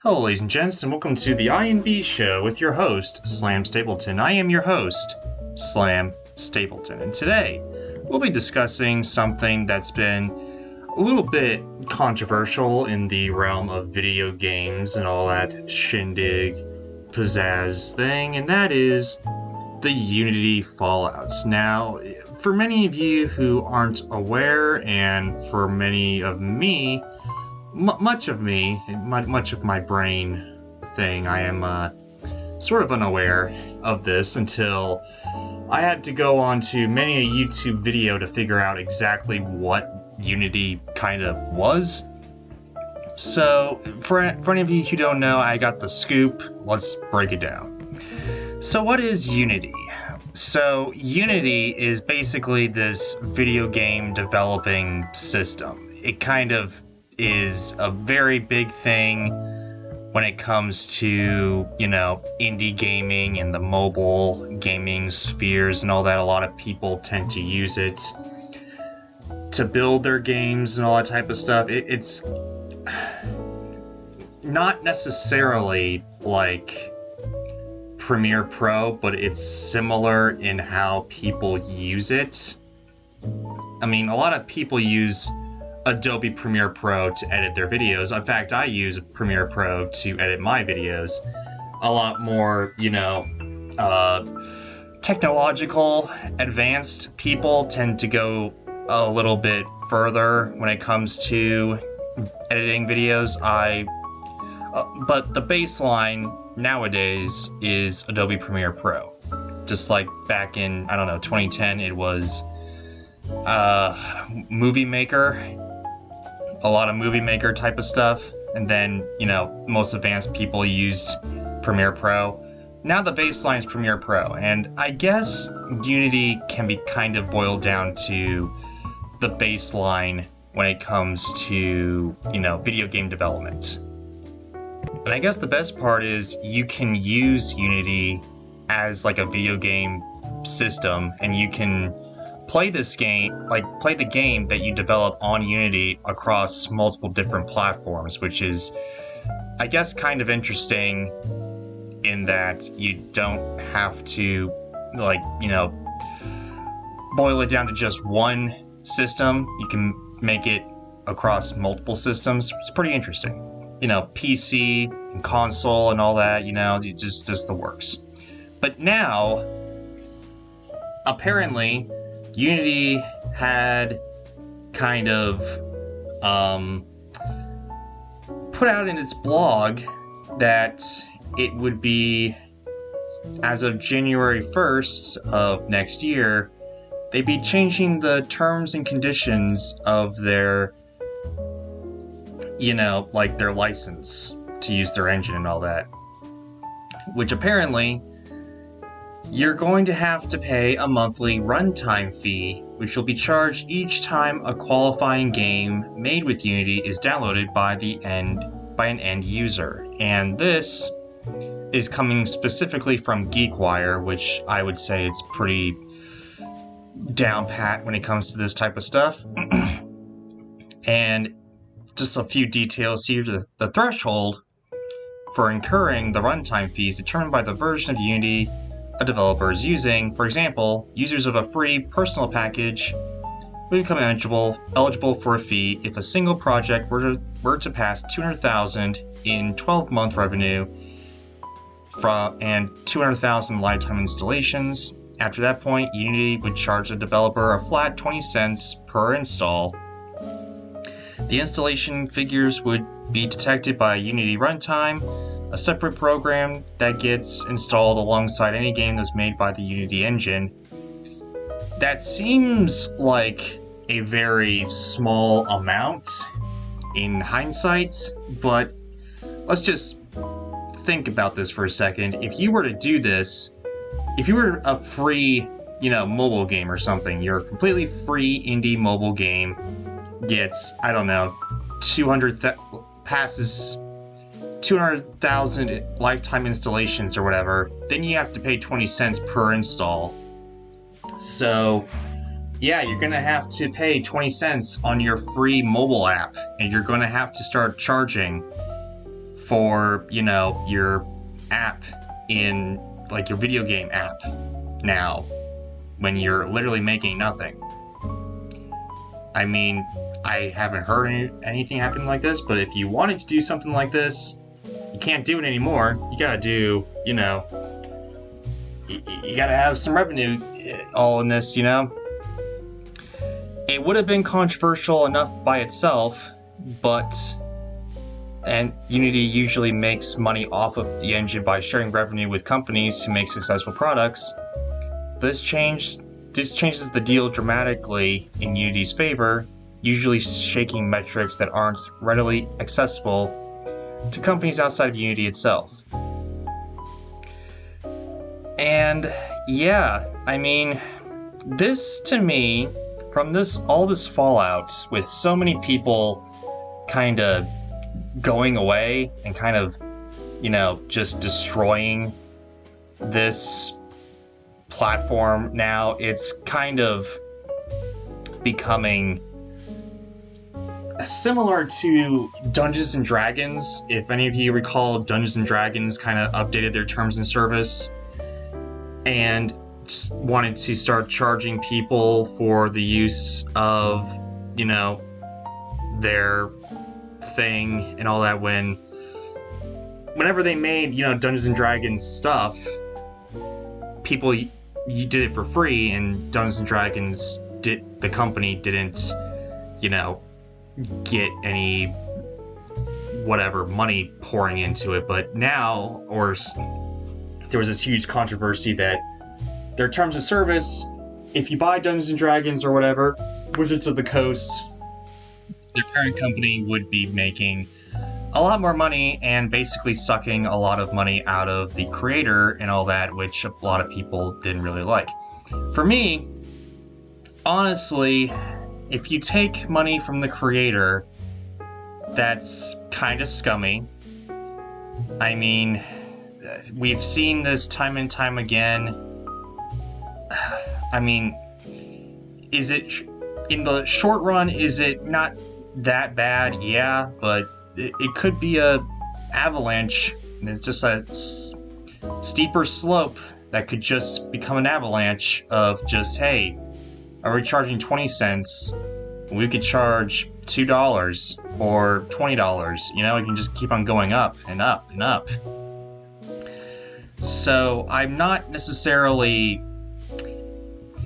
Hello, ladies and gents, and welcome to the INB show with your host, Slam Stapleton. I am your host, Slam Stapleton, and today we'll be discussing something that's been a little bit controversial in the realm of video games and all that shindig, pizzazz thing, and that is the Unity fallouts. Now, for many of you who aren't aware, and for many of me, much of my brain thing, I am sort of unaware of this until I had to go on to many a YouTube video to figure out exactly what Unity kind of was. So, for any of you who don't know, I got the scoop. Let's break it down. So what is Unity? So Unity is basically this video game developing system. It kind of is a very big thing when it comes to, indie gaming and the mobile gaming spheres and all that. A lot of people tend to use it to build their games and all that type of stuff. It's not necessarily like Premiere Pro, but it's similar in how people use it. I mean, a lot of people use Adobe Premiere Pro to edit their videos. In fact, I use Premiere Pro to edit my videos. A lot more, technological, advanced people tend to go a little bit further when it comes to editing videos. But the baseline nowadays is Adobe Premiere Pro. Just like back in, 2010, it was Movie Maker. A lot of Movie Maker type of stuff, and then, most advanced people used Premiere Pro. Now the baseline is Premiere Pro, and I guess Unity can be kind of boiled down to the baseline when it comes to, video game development. And I guess the best part is you can use Unity as like a video game system, and you can play the game that you develop on Unity across multiple different platforms, which is, I guess, kind of interesting in that you don't have to, boil it down to just one system. You can make it across multiple systems. It's pretty interesting. PC and console and all that, just the works. But now, apparently, Unity had kind of put out in its blog that it would be, as of January 1st of next year, they'd be changing the terms and conditions of their, their license to use their engine and all that. Which apparently, you're going to have to pay a monthly runtime fee, which will be charged each time a qualifying game made with Unity is downloaded by an end user. And this is coming specifically from GeekWire, which I would say it's pretty down pat when it comes to this type of stuff. And just a few details here. The threshold for incurring the runtime fee is determined by the version of Unity a developer is using. For example, users of a free personal package will become eligible for a fee if a single project were to pass 200,000 in 12-month revenue and 200,000 lifetime installations. After that point, Unity would charge the developer a flat 20 cents per install. The installation figures would be detected by Unity Runtime, a separate program that gets installed alongside any game that's made by the Unity engine. That seems like a very small amount in hindsight, but let's just think about this for a second. If you were to do this, if you were a free, mobile game or something, your completely free indie mobile game gets, 200,000 lifetime installations or whatever, then you have to pay 20 cents per install. So, yeah, you're going to have to pay 20 cents on your free mobile app, and you're going to have to start charging for, your app in, like, your video game app now, when you're literally making nothing. I mean, I haven't heard anything happen like this, but if you wanted to do something like this, you can't do it anymore. You gotta do, you gotta have some revenue all in this, It would have been controversial enough by itself, and Unity usually makes money off of the engine by sharing revenue with companies who make successful products. This changes the deal dramatically in Unity's favor, usually shaking metrics that aren't readily accessible to companies outside of Unity itself. And yeah, I mean, this to me, from all this fallout, with so many people kind of going away and kind of, just destroying this platform now, it's kind of becoming similar to Dungeons and Dragons. If any of you recall, Dungeons and Dragons kind of updated their terms and service and wanted to start charging people for the use of, their thing and all that. Whenever they made, Dungeons and Dragons stuff, people, you did it for free, and Dungeons and Dragons the company didn't, get any whatever money pouring into it. But now, there was this huge controversy that their terms of service, if you buy Dungeons and Dragons or whatever, Wizards of the Coast, their parent company would be making a lot more money and basically sucking a lot of money out of the creator and all that, which a lot of people didn't really like. For me, honestly, if you take money from the creator, that's kind of scummy. I mean, we've seen this time and time again. I mean, is it, in the short run, is it not that bad? Yeah, but it could be a avalanche. It's just a steeper slope that could just become an avalanche of just, hey, are we charging 20 cents? We could charge $2 or $20. It can just keep on going up and up and up. So I'm not necessarily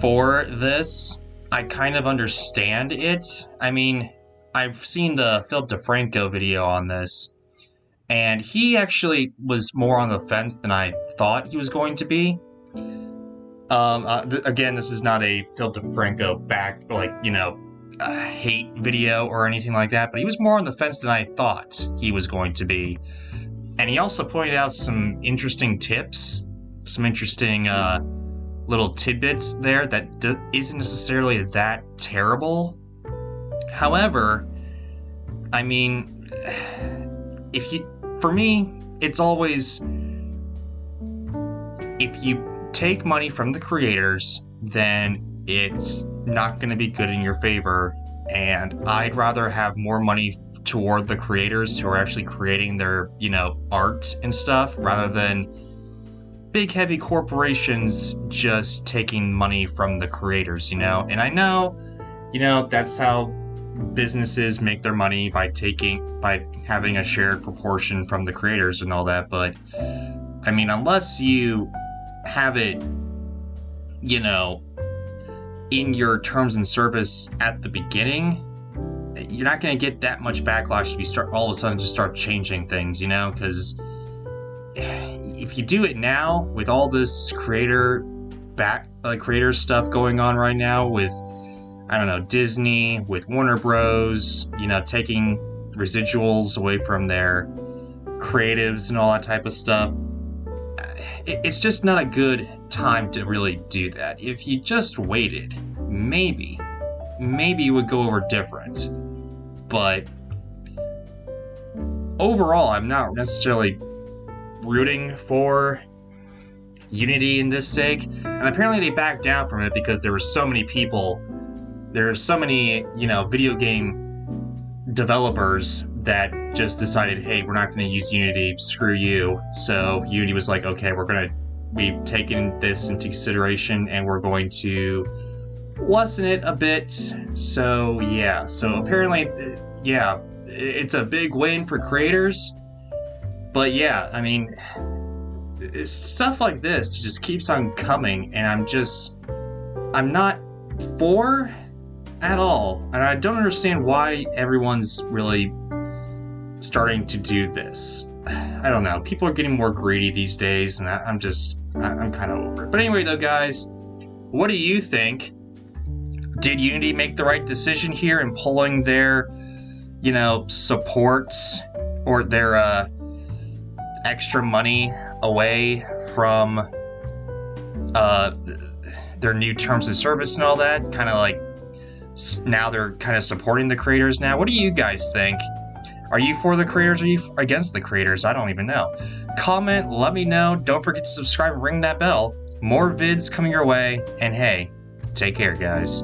for this. I kind of understand it. I mean, I've seen the Philip DeFranco video on this, and he actually was more on the fence than I thought he was going to be. Again, this is not a Philip DeFranco hate video or anything like that, but he was more on the fence than I thought he was going to be. And he also pointed out some interesting tips, some interesting little tidbits there that isn't necessarily that terrible. However, I mean, for me, it's always, if you take money from the creators, then it's not going to be good in your favor, and I'd rather have more money toward the creators who are actually creating their, art and stuff, rather than big heavy corporations just taking money from the creators, And I know, that's how businesses make their money, by having a shared proportion from the creators and all that, but I mean, unless you have it, in your terms and service at the beginning, you're not going to get that much backlash if you start all of a sudden just start changing things, because if you do it now with all this creator stuff going on right now with, I don't know, Disney, with Warner Bros, taking residuals away from their creatives and all that type of stuff, it's just not a good time to really do that. If you just waited, maybe it would go over different. But overall, I'm not necessarily rooting for Unity in this sake. And apparently they backed down from it because there were so many people, video game developers that just decided, hey, we're not going to use Unity, screw you. So Unity was like, okay, we've taken this into consideration and we're going to lessen it a bit. So yeah, so apparently, yeah, it's a big win for creators. But yeah, I mean, stuff like this just keeps on coming, and I'm not for at all, and I don't understand why everyone's really starting to do this. I don't know. People are getting more greedy these days, and I'm kind of over it. But anyway, though, guys, what do you think? Did Unity make the right decision here in pulling their, supports or their extra money away from their new terms of service and all that? Kind of like now they're kind of supporting the creators now. What do you guys think? Are you for the creators or are you against the creators? I don't even know. Comment, let me know. Don't forget to subscribe and ring that bell. More vids coming your way. And hey, take care, guys.